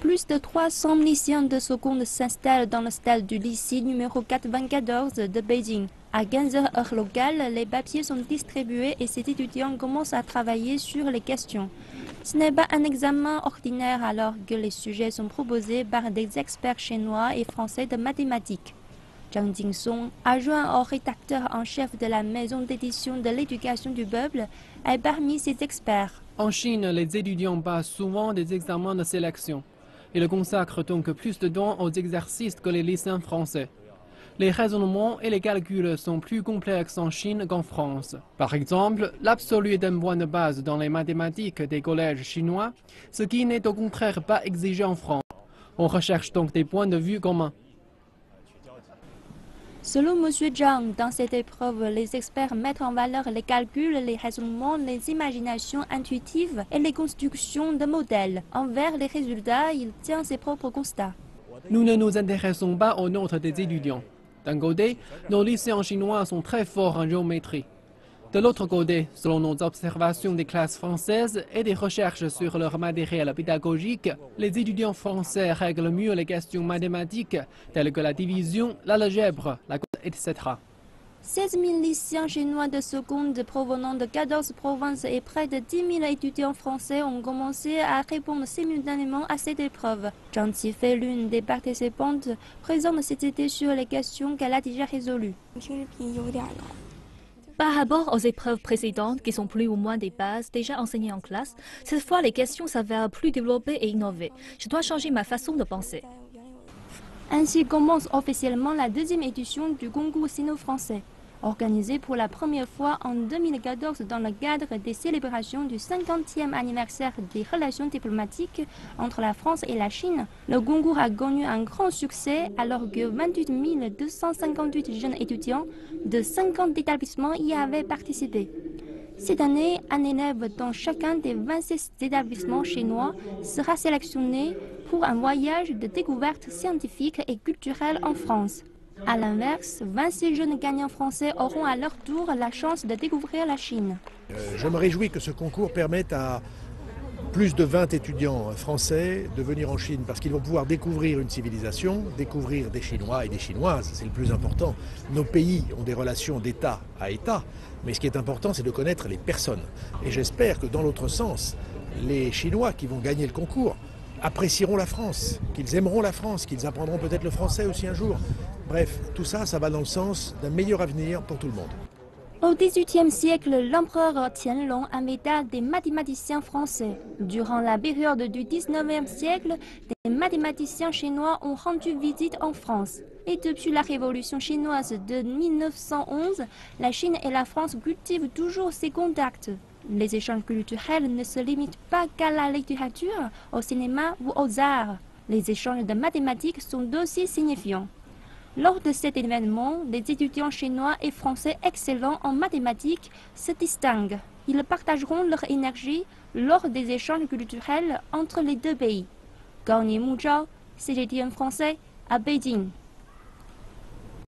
Plus de 300 lycéens de seconde s'installent dans le stade du lycée numéro 94 de Beijing. À 15 h heure locale, les papiers sont distribués et ces étudiants commencent à travailler sur les questions. Ce n'est pas un examen ordinaire alors que les sujets sont proposés par des experts chinois et français de mathématiques. Zhang Jingsong, adjoint au rédacteur en chef de la maison d'édition de l'éducation du peuple, est parmi ces experts. En Chine, les étudiants passent souvent des examens de sélection. Ils consacrent donc plus de temps aux exercices que les lycéens français. Les raisonnements et les calculs sont plus complexes en Chine qu'en France. Par exemple, l'absolu est un point de base dans les mathématiques des collèges chinois, ce qui n'est au contraire pas exigé en France. On recherche donc des points de vue communs. Selon M. Zhang, dans cette épreuve, les experts mettent en valeur les calculs, les raisonnements, les imaginations intuitives et les constructions de modèles. Envers les résultats, il tient ses propres constats. Nous ne nous intéressons pas aux notes des étudiants. D'un côté, nos lycéens chinois sont très forts en géométrie. De l'autre côté, selon nos observations des classes françaises et des recherches sur leur matériel pédagogique, les étudiants français règlent mieux les questions mathématiques, telles que la division, l'algèbre, la cote, etc. 16 000 lycéens chinois de seconde provenant de 14 provinces et près de 10 000 étudiants français ont commencé à répondre simultanément à cette épreuve. Zhang Qifei, l'une des participantes, présente ses idées sur les questions qu'elle a déjà résolues. Par rapport aux épreuves précédentes qui sont plus ou moins des bases déjà enseignées en classe, cette fois les questions s'avèrent plus développées et innovées. Je dois changer ma façon de penser. Ainsi commence officiellement la deuxième édition du concours sino-français. Organisé pour la première fois en 2014 dans le cadre des célébrations du 50e anniversaire des relations diplomatiques entre la France et la Chine, le concours a connu un grand succès alors que 28 258 jeunes étudiants de 50 établissements y avaient participé. Cette année, un élève dans chacun des 26 établissements chinois sera sélectionné pour un voyage de découverte scientifique et culturelle en France. À l'inverse, 26 jeunes gagnants français auront à leur tour la chance de découvrir la Chine. Je me réjouis que ce concours permette à plus de 20 étudiants français de venir en Chine parce qu'ils vont pouvoir découvrir une civilisation, découvrir des Chinois et des Chinoises, c'est le plus important. Nos pays ont des relations d'État à État, mais ce qui est important, c'est de connaître les personnes. Et j'espère que dans l'autre sens, les Chinois qui vont gagner le concours apprécieront la France, qu'ils aimeront la France, qu'ils apprendront peut-être le français aussi un jour. Bref, tout ça, ça va dans le sens d'un meilleur avenir pour tout le monde. Au XVIIIe siècle, l'empereur Qianlong invita des mathématiciens français. Durant la période du XIXe siècle, des mathématiciens chinois ont rendu visite en France. Et depuis la révolution chinoise de 1911, la Chine et la France cultivent toujours ces contacts. Les échanges culturels ne se limitent pas qu'à la littérature, au cinéma ou aux arts. Les échanges de mathématiques sont aussi signifiants. Lors de cet événement, les étudiants chinois et français excellents en mathématiques se distinguent. Ils partageront leur énergie lors des échanges culturels entre les deux pays. Gao Nian Mu Zhao, CGTN français, à Beijing.